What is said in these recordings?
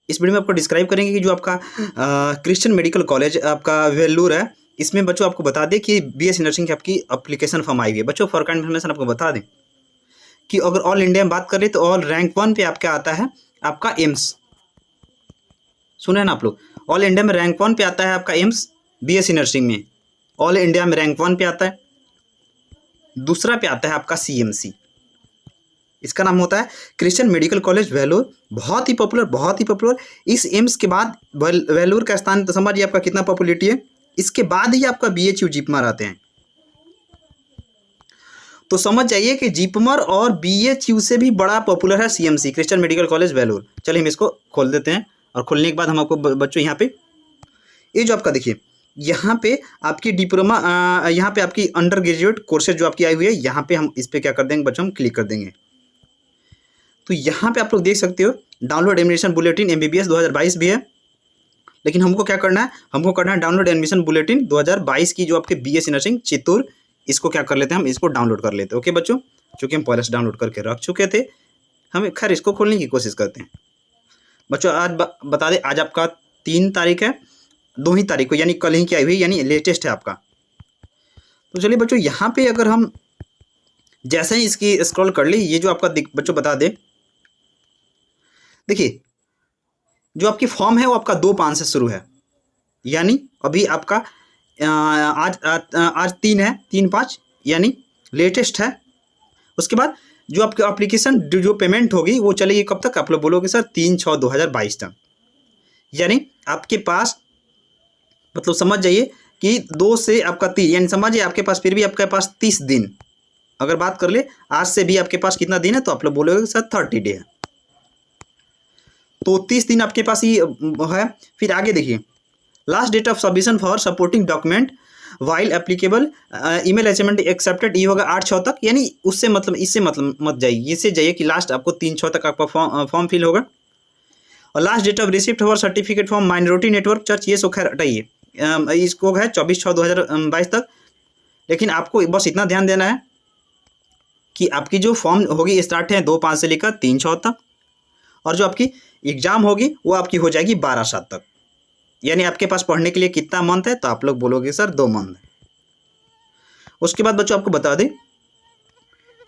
इस वीडियो में आपको डिस्क्राइब करेंगे कि जो आपका क्रिश्चियन मेडिकल कॉलेज आपका वेल्लूर है, इसमें बच्चों आपको बता दें कि बीएससी नर्सिंग की आपकी एप्लीकेशन फॉर्म आई हुई है। बच्चों फॉर काइंड इन्फॉर्मेशन आपको बता दें कि अगर ऑल इंडिया में बात करें तो ऑल रैंक 1 पे आपका आता है आपका एम्स। सुने ना आप लोग, ऑल इंडिया में रैंक 1 पे आता है आपका एम्स बीएससी नर्सिंग में, ऑल इंडिया में रैंक 1 पे आता है। दूसरा पे आता है आपका सीएमसी, इसका नाम होता है क्रिश्चियन मेडिकल कॉलेज वेल्लोर। बहुत ही पॉपुलर, बहुत ही पॉपुलर। इस एम्स के बाद वेल्लोर का स्थान तो समझिए आपका कितना पॉपुलरिटी है। इसके बाद ही आपका बीएचयू जीपमर आते हैं। तो समझ जाइए कि जीपमर और बीएचयू से भी बड़ा पॉपुलर है CMC, Christian medical college Vellore. चलिए हम इसको खोल देते हैं, और खोलने के बाद हम आपको बच्चों यहाँ पे ये जो आपका देखिए, यहाँ पे आपकी डिप्लोमा, यहाँ पे आपकी अंडर ग्रेजुएट कोर्सेज जो आपकी आई हुई है, यहाँ पे हम इस पर क्या कर देंगे बच्चों, हम क्लिक कर देंगे। तो यहाँ पे आप लोग देख सकते हो डाउनलोड एडमिशन बुलेटिन एमबीबीएस 2022 भी है। लेकिन हमको क्या करना है, हमको करना है डाउनलोड एडमिशन बुलेटिन 2022 की जो आपके बीएससी नर्सिंग चित्तूर, इसको क्या कर लेते हैं, हम इसको डाउनलोड कर लेते हैं। ओके बच्चों, चूँकि हम पहले से डाउनलोड करके रख चुके थे, हम खैर इसको खोलने की कोशिश करते हैं। बच्चों आज बता दें, आज आपका 3 तारीख है, 2 ही तारीख को, यानी कल ही की आई हुई, यानी लेटेस्ट है आपका। तो चलिए बच्चों, यहाँ पे अगर हम जैसे ही इसकी स्क्रॉल कर ली, ये जो आपका बच्चों बता दें, देखिए जो आपकी फॉर्म है वो आपका 2/5 से शुरू है, यानी अभी आपका आज 3 है, 3/5 यानी लेटेस्ट है। उसके बाद जो आपकी एप्लीकेशन जो पेमेंट होगी वो चलेगी कब तक, आप लोग बोलोगे सर 3/6/2022 तक। यानी आपके पास मतलब समझ जाइए कि 2 से आपका 3, यानी समझिए आपके पास फिर भी आपके पास 30 दिन, अगर बात कर ले आज से भी आपके पास कितना दिन है, तो आप लोग बोलोगे सर 30 डे है। तो 30 दिन आपके पास ही है। फिर आगे देखिए, last date of submission for supporting document while applicable email assignment accepted, ये होगा 8/6 तक, यानी उससे मतलब इससे मतलब मत जाइए, इससे जाइए कि लास्ट आपको 3/6 तक आपका फॉर्म फिल होगा। और last date of receipt for certificate from minority network church, ये सो खैर हटाइए, इसको है 24/6/2022 तक। लेकिन आपको बस इतना ध्यान देना है कि आपकी जो फॉर्म होगी स्टार्ट है 2/5 से लेकर 3/6 तक, और जो आपकी एग्ज़ाम होगी वो आपकी हो जाएगी 12/7 तक। यानी आपके पास पढ़ने के लिए कितना मंथ है, तो आप लोग बोलोगे सर 2 मंथ है। उसके बाद बच्चों आपको बता दें,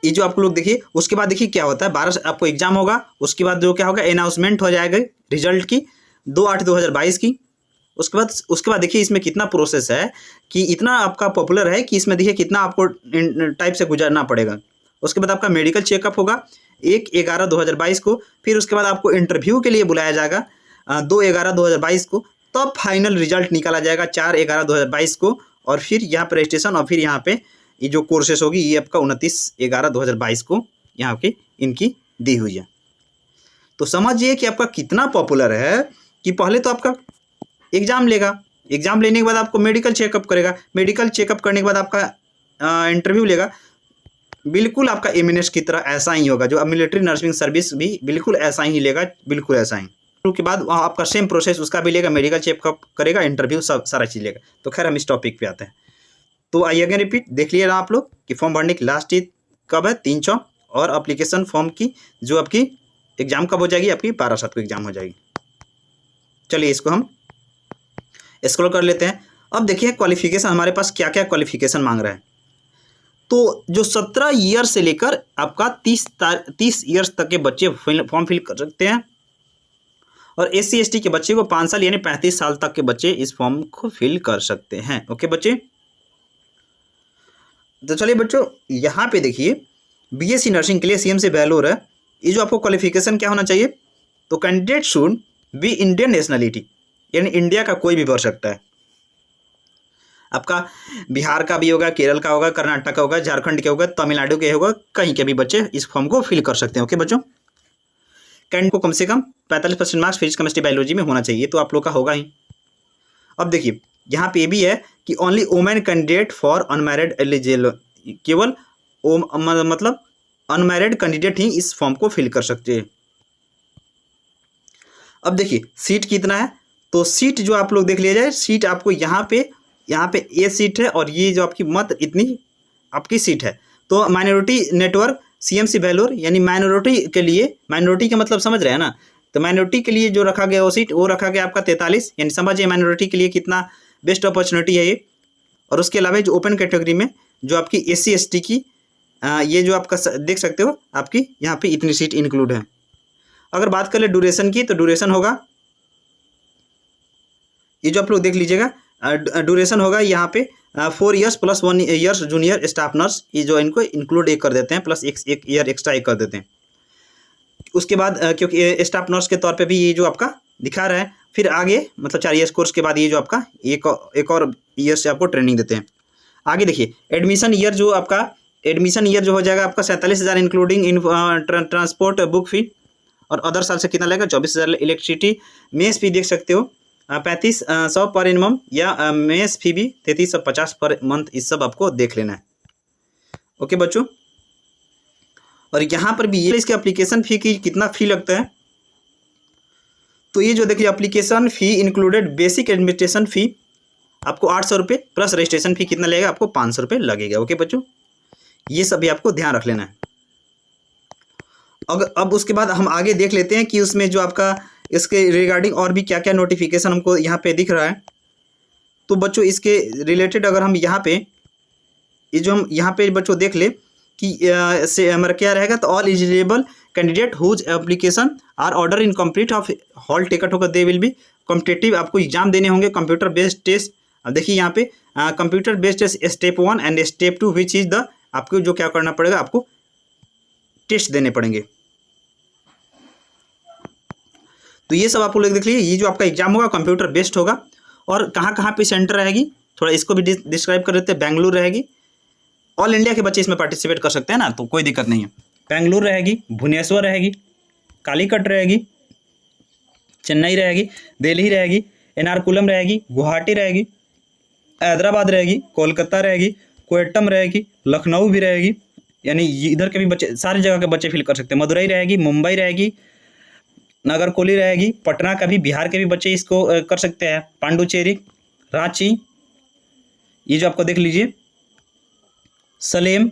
ये जो आप लोग देखिए, उसके बाद देखिए क्या होता है, 12 आपको एग्जाम होगा, उसके बाद जो क्या होगा अनाउंसमेंट हो जाएगा रिजल्ट की 2/8/2022 की। उसके बाद देखिए इसमें कितना प्रोसेस है, कि इतना आपका पॉपुलर है कि इसमें देखिए कितना आपको टाइप से गुजरना पड़ेगा। उसके बाद आपका मेडिकल चेकअप होगा 1/11/2022 को। फिर उसके बाद आपको इंटरव्यू के लिए बुलाया जाएगा 2/11/2022 को। तब फाइनल रिजल्ट निकाला जाएगा 4/11/2022 को। और फिर यहाँ पर रजिस्ट्रेशन, और फिर यहाँ पे ये जो कोर्सेस होगी ये आपका 29/11/2022 को यहाँ पे इनकी दी हुई है। तो समझिए कि आपका कितना पॉपुलर है, कि पहले तो आपका एग्ज़ाम लेगा, एग्ज़ाम लेने के बाद आपको मेडिकल चेकअप करेगा, मेडिकल चेकअप करने के बाद आपका इंटरव्यू लेगा। बिल्कुल आपका एमएनएस की तरह ऐसा ही होगा, जो मिलिट्री नर्सिंग सर्विस भी बिल्कुल ऐसा ही लेगा, बिल्कुल ऐसा ही। के बाद आपका सेम प्रोसेस उसका भी लेगा, मेडिकल चेकअप करेगा, इंटरव्यू सब सारा चीज़ लेगा। तो खैर हम इस टॉपिक पे आते हैं। तो आइए अगेन रिपीट देख लिए ना आप लोग कि फॉर्म भरने की लास्ट डेट कब है, 3/6, और अप्लीकेशन फॉर्म की जो आपकी एग्ज़ाम कब हो जाएगी, आपकी 12/7 को एग्ज़ाम हो जाएगी। चलिए इसको हम स्क्रॉल कर लेते हैं। अब देखिए क्वालिफिकेशन, हमारे पास क्या क्या क्वालिफिकेशन मांग रहा है। तो जो 17 ईयर से लेकर आपका 30 ईयर्स तक के बच्चे फॉर्म फिल कर सकते हैं, और SC ST के बच्चे को 5 साल यानी 35 साल तक के बच्चे इस फॉर्म को फिल कर सकते हैं। ओके बच्चे, तो चलिए बच्चों यहाँ पे देखिए बीएससी नर्सिंग के लिए सीएमसी वेल्लोर है। ये जो आपको क्वालिफिकेशन क्या होना चाहिए, तो candidate should be Indian nationality, यानी इंडिया का कोई भी भर सकता है। आपका बिहार का भी होगा, केरल का होगा, कर्नाटक का होगा, झारखंड के होगा, तमिलनाडु के होगा, कहीं के भी बच्चे इस फॉर्म को फिल कर सकते हैं। ओके बच्चों, कैंडिडेट को कम से कम 45% मार्क्स फिजिक्स केमिस्ट्री बायोलॉजी में होना चाहिए, तो आप लोग का होगा ही। अब देखिए यहाँ पे ये भी है कि only women candidate for unmarried eligible, केवल मतलब अनमैरिड कैंडिडेट ही इस फॉर्म को फिल कर सकते हैं। अब देखिए सीट कितना है, तो सीट जो आप लोग देख लिया जाए, सीट आपको यहाँ पे ये सीट है, और ये जो आपकी मत इतनी आपकी सीट है। तो माइनॉरिटी नेटवर्क सीएमसी वेल्लोर, यानी माइनॉरिटी के लिए, माइनॉरिटी का मतलब समझ रहे हैं ना, तो माइनॉरिटी के लिए जो रखा गया वो सीट, वो रखा गया आपका 43, यानी समझिए माइनॉरिटी के लिए कितना बेस्ट अपॉर्चुनिटी है ये। और उसके अलावा जो ओपन कैटेगरी में जो आपकी SC ST की ये जो आपका देख सकते हो आपकी यहाँ पे इतनी सीट इंक्लूड है। अगर बात कर ले ड्यूरेशन की, तो ड्यूरेशन होगा, ये जो आप लोग देख लीजिएगा, ड्यूरेशन होगा यहाँ पे 4 years plus 1 years junior staff nurse, ये जो इनको इंक्लूड एक कर देते हैं, प्लस एक ईयर एक्स्ट्रा एक कर देते हैं। उसके बाद क्योंकि स्टाफ नर्स के तौर पे भी ये जो आपका दिखा रहा है, फिर आगे मतलब 4 ईयर्स कोर्स के बाद ये जो आपका एक और ईयर से आपको ट्रेनिंग देते हैं। आगे देखिए एडमिशन ईयर जो आपका एडमिशन ईयर जो हो जाएगा आपका 47,000 इंक्लूडिंग इन ट्रांसपोर्ट बुक फी, और अदर साल से कितना लगेगा 24,000। इलेक्ट्रिसिटी मेस फी देख सकते हो 3500 पर एनम, या मेस फी भी 3350 पर मंथ, इस सब आपको देख लेना है। ओके बच्चों, और यहाँ पर भी ये इसके एप्लीकेशन फ़ी की कितना फ़ी लगता है, तो ये जो देखिए application fee included basic administration fee आपको 800 रुपये, प्लस रजिस्ट्रेशन फ़ी कितना लगेगा आपको 500 रुपये लगेगा। ओके बच्चों, ये सब भी आपको ध्यान रख लेना है। अब उसके बाद हम आगे देख लेते हैं कि उसमें जो आपका इसके रिगार्डिंग और भी क्या क्या नोटिफिकेशन हमको यहाँ पे दिख रहा है। तो बच्चों इसके रिलेटेड अगर हम यहाँ पे ये जो हम यहाँ पे बच्चों देख ले कि से हमारा क्या रहेगा, तो all eligible candidate whose application are order in complete of hall ticket होगा, दे विल बी कॉम्पिटिटिव, आपको एग्जाम देने होंगे कंप्यूटर बेस्ड टेस्ट। अब देखिए यहाँ पे computer based test step 1 and step 2 which is the, आपको जो क्या करना पड़ेगा, आपको टेस्ट देने पड़ेंगे। तो ये सब आप लोग देख लीजिए, ये जो आपका एग्जाम होगा कंप्यूटर बेस्ड होगा, और कहाँ पे सेंटर रहेगी थोड़ा इसको भी डिस्क्राइब कर देते हैं। बेंगलुरु रहेगी, ऑल इंडिया के बच्चे इसमें पार्टिसिपेट कर सकते हैं ना, तो कोई दिक्कत नहीं है। बेंगलुरु रहेगी, भुवनेश्वर रहेगी, कालीकट रहेगी, चेन्नई रहेगी, दिल्ली रहेगी, एर्नाकुलम रहेगी, गुवाहाटी रहेगी, हैदराबाद रहेगी, कोलकाता रहेगी, कोट्टम रहेगी, लखनऊ भी रहेगी, यानी इधर के भी बच्चे सारी जगह के बच्चे फिल कर सकते हैं। मदुरई रहेगी, मुंबई रहेगी, नागरकोइल रहेगी, पटना का भी, बिहार के भी बच्चे इसको कर सकते हैं। पांडुचेरी, रांची, ये जो आपको देख लीजिए, सलेम,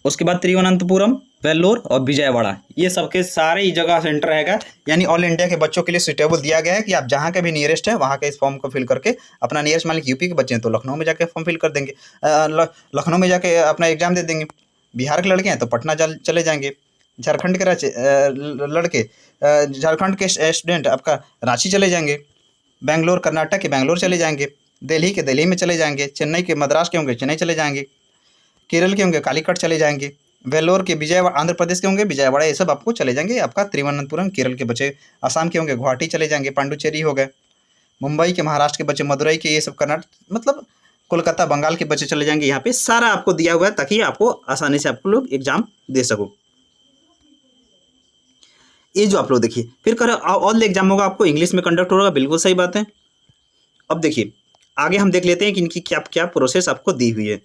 उसके बाद तिरुवनंतपुरम, वेल्लोर और विजयवाड़ा, ये सबके सारे जगह सेंटर रहेगा। यानी ऑल इंडिया के बच्चों के लिए सुटेबल दिया गया है कि आप जहाँ के भी नियरेस्ट है वहाँ के इस फॉर्म को फिल करके अपना नियरेस्ट, मान लीजिए यूपी के बच्चे हैं तो लखनऊ में जाके फॉर्म फिल कर देंगे, लखनऊ में जाके अपना एग्जाम दे देंगे। बिहार के लड़के हैं तो पटना चले जाएंगे, झारखंड के लड़के झारखंड के स्टूडेंट आपका रांची चले जाएंगे, बेंगलोर कर्नाटक के बेंगलोर चले जाएंगे, दिल्ली के दिल्ली में चले जाएंगे, चेन्नई के मद्रास के होंगे चेन्नई चले जाएंगे, केरल के होंगे कालीकट चले जाएंगे, वेल्लोर के विजयवाड़ा, आंध्र प्रदेश के होंगे विजयवाड़ा, ये सब आपको चले जाएंगे। आपका तिरुवनंतपुरम केरल के बच्चे, आसाम के होंगे गुवाहाटी चले जाएंगे, पांडुचेरी हो गए, मुंबई के महाराष्ट्र के बच्चे, मदुरई के, ये सब कर्नाटक मतलब कोलकाता बंगाल के बच्चे चले जाएंगे। यहाँ पे सारा आपको दिया हुआ है ताकि आपको आसानी से आपको लोग एग्जाम दे सको। ये जो आप लोग देखिए, फिर कर ऑल एग्जाम होगा आपको इंग्लिश में कंडक्ट होगा, बिल्कुल सही बात है। अब देखिए आगे हम देख लेते हैं कि इनकी क्या क्या प्रोसेस आपको दी हुई है।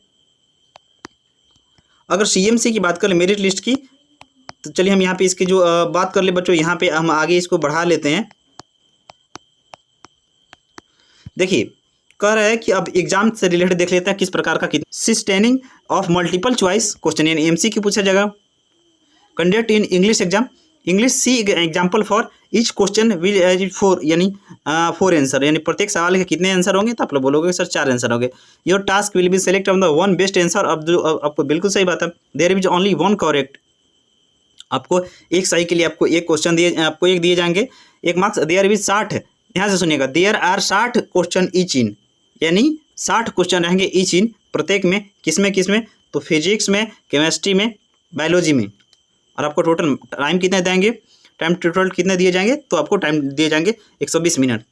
अगर CMC की बात करें मेरिट लिस्ट की, तो चलिए हम यहाँ पे इसकी जो बात कर ले बच्चों, यहाँ पे हम आगे इसको बढ़ा लेते हैं। देखिए कह रहा है कि अब एग्जाम से रिलेटेड देख लेते हैं किस प्रकार का consisting of multiple choice question, यानी MCQ पूछा जाएगा। Conduct in English exam, English see example for each question will 4, यानी 4 आंसर, यानी प्रत्येक सवाल के कितने आंसर होंगे, तो आप लोग बोलोगे सर 4 आंसर होंगे। Your task will be select on the one best answer. अब जो आपको बिल्कुल सही बात है, there is only one correct, आपको एक सही के लिए आपको एक क्वेश्चन आपको एक दिए जाएंगे, एक मार्क्स। देयर इज 60, यहाँ से सुनिएगा, there are 60 question each in, यानी 60 क्वेश्चन रहेंगे ईच इन, प्रत्येक में किसमें, तो फिजिक्स में, केमिस्ट्री में, बायोलॉजी में। और आपको टोटल टाइम कितने देंगे, टाइम टोटल कितने दिए जाएंगे, तो आपको टाइम दिए जाएंगे 120 minute.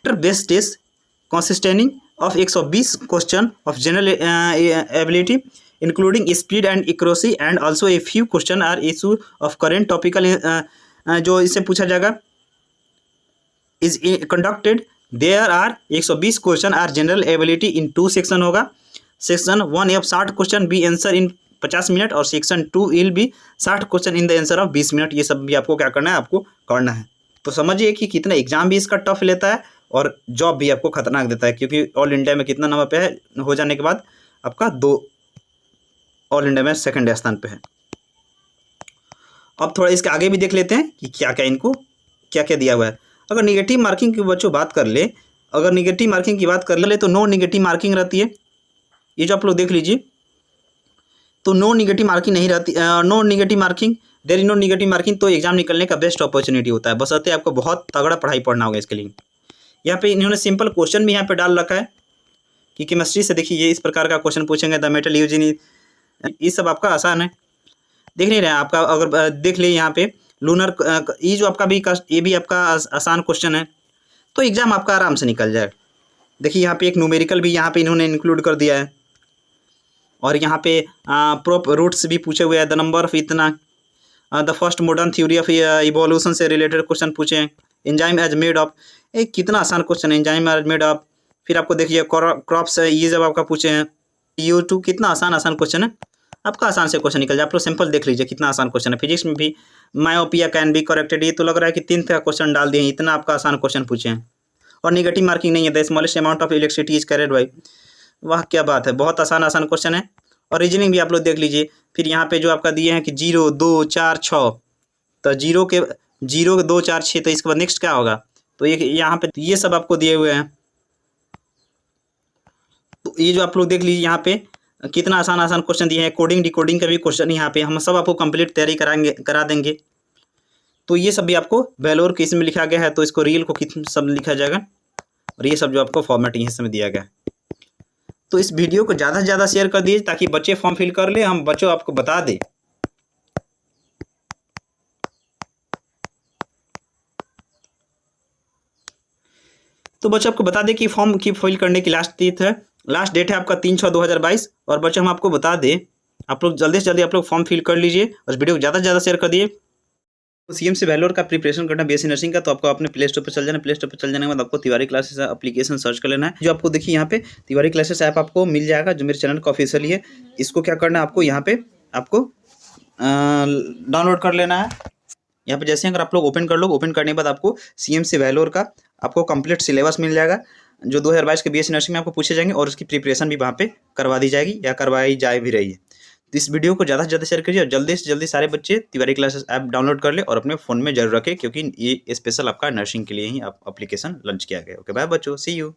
Best test consisting of 120 question of general ability including speed and accuracy and also a few question are issue of current topical, जो इससे पूछा जाएगा is conducted. There are 120 question are general ability in 2 section होगा। Section 1 अब 60 question be answer in 50 minute, और section 2 will be 60 question in the answer of 20 minute. ये सब भी आपको क्या करना है, आपको करना है। तो समझिए कि कितना एग्जाम भी इसका टफ लेता है और जॉब भी आपको खतरनाक देता है, क्योंकि ऑल इंडिया में कितना नंबर पे है हो जाने के बाद आपका 2 ऑल इंडिया में सेकंड स्थान पे है। अब थोड़ा इसके आगे भी देख लेते हैं कि क्या क्या इनको क्या क्या दिया हुआ है। अगर निगेटिव मार्किंग की बच्चों बात कर ले, अगर निगेटिव मार्किंग की बात कर ले तो नो निगेटिव मार्किंग रहती है। ये जो आप लोग देख लीजिए, तो नो निगेटिव मार्किंग नहीं रहती, no negative marking, there is no negative marking, तो एग्जाम निकलने का बेस्ट अपॉर्चुनिटी होता है। बशर्ते आपको बहुत तगड़ा पढ़ाई पढ़ना होगा इसके लिए। यहाँ पे इन्होंने सिंपल क्वेश्चन भी यहाँ पे डाल रखा है कि केमिस्ट्री से देखिए ये इस प्रकार का क्वेश्चन पूछेंगे, द मेटल यूज इन, ये सब आपका आसान है। देख नहीं रहे हैं आपका, अगर देख लिए यहाँ पे लूनर, ये जो आपका भी ये भी आपका आसान क्वेश्चन है, तो एग्जाम आपका आराम से निकल जाए। देखिए यहाँ पे एक न्यूमेरिकल भी यहाँ पे इन्होंने इंक्लूड कर दिया है, और यहाँ पे प्रोप रूट्स भी पूछे हुए हैं, द नंबर ऑफ इतना, the first modern theory of evolution से रिलेटेड क्वेश्चन पूछे हैं, एंजाइम एज मेड ऑफ, एक कितना आसान क्वेश्चन है, एंजाइम एज मेड ऑफ। फिर आपको देखिए क्रॉप्स, ये जब आपका पूछे हैं U2, कितना आसान क्वेश्चन है, आपका आसान से क्वेश्चन निकल जाए। आप लोग सिंपल देख लीजिए कितना आसान क्वेश्चन है। फिजिक्स में भी मायोपिया कैन बी करेक्टेड, ये तो लग रहा है कि 3 का क्वेश्चन डाल दिए, इतना आपका आसान क्वेश्चन पूछे हैं, और निगेटिव मार्किंग नहीं है। The smallest amount of electricity is carried by, वाह क्या बात है, बहुत आसान क्वेश्चन है। और रीजनिंग भी आप लोग देख लीजिए। फिर यहाँ पे जो आपका दिए हैं कि 0 2 4 6, तो 0 के 2 4 6, तो इसके बाद नेक्स्ट क्या होगा, तो ये यहाँ पे ये सब आपको दिए हुए हैं। तो ये जो आप लोग देख लीजिए यहाँ पे कितना आसान क्वेश्चन दिए हैं। कोडिंग डिकोडिंग का भी क्वेश्चन यहाँ पे हम सब आपको कंप्लीट तैयारी करा देंगे। तो ये सब भी आपको वैल्यूर किस में लिखा गया है, तो इसको रियल को किस सब लिखा जाएगा, और ये सब जो आपको फॉर्मेट यहीं में दिया गया है। तो इस वीडियो को ज़्यादा से ज़्यादा शेयर कर दीजिए ताकि बच्चे फॉर्म फिल कर ले, हम बच्चों आपको बता दें। तो बच्चों आपको बता दें कि फॉर्म की फिल करने की लास्ट डेट है आपका 3/6/2022। और बच्चों हम आपको बता दें, आप लोग जल्दी से जल्दी आप लोग फॉर्म फिल कर लीजिए और इस वीडियो को ज़्यादा से ज़्यादा शेयर कर दिए। तो CMC वैल्यूर का प्रिपरेशन करना BSc नर्सिंग का, तो आपको अपने प्ले स्टोर पर चल जाना। प्ले स्टोर पर चल जाने के बाद आपको तिवारी क्लासेस एप्लीकेशन सर्च कर लेना है। जो आपको देखिए यहाँ पे तिवारी क्लासेस ऐप आपको मिल जाएगा, जो मेरे चैनल का ऑफिशियली है। इसको क्या करना है आपको, यहाँ पे आपको डाउनलोड कर लेना है। यहाँ पे जैसे अगर आप लोग ओपन कर लो, ओपन करने के बाद आपको CMC वैल्यूर का आपको कंप्लीट सिलेबस मिल जाएगा, जो 2022 के BSc नर्सिंग में आपको पूछे जाएंगे, और उसकी प्रिपरेशन भी वहाँ पे करवा दी जाएगी या करवाई जा भी रही है। तो इस वीडियो को ज़्यादा से ज़्यादा शेयर करिए और जल्दी से जल्दी सारे बच्चे तिवारी क्लासेस ऐप डाउनलोड कर ले और अपने फ़ोन में जरूर रखें, क्योंकि ये स्पेशल आपका नर्सिंग के लिए ही एप्लीकेशन लॉन्च किया गया है। ओके बाय बच्चों, सी यू।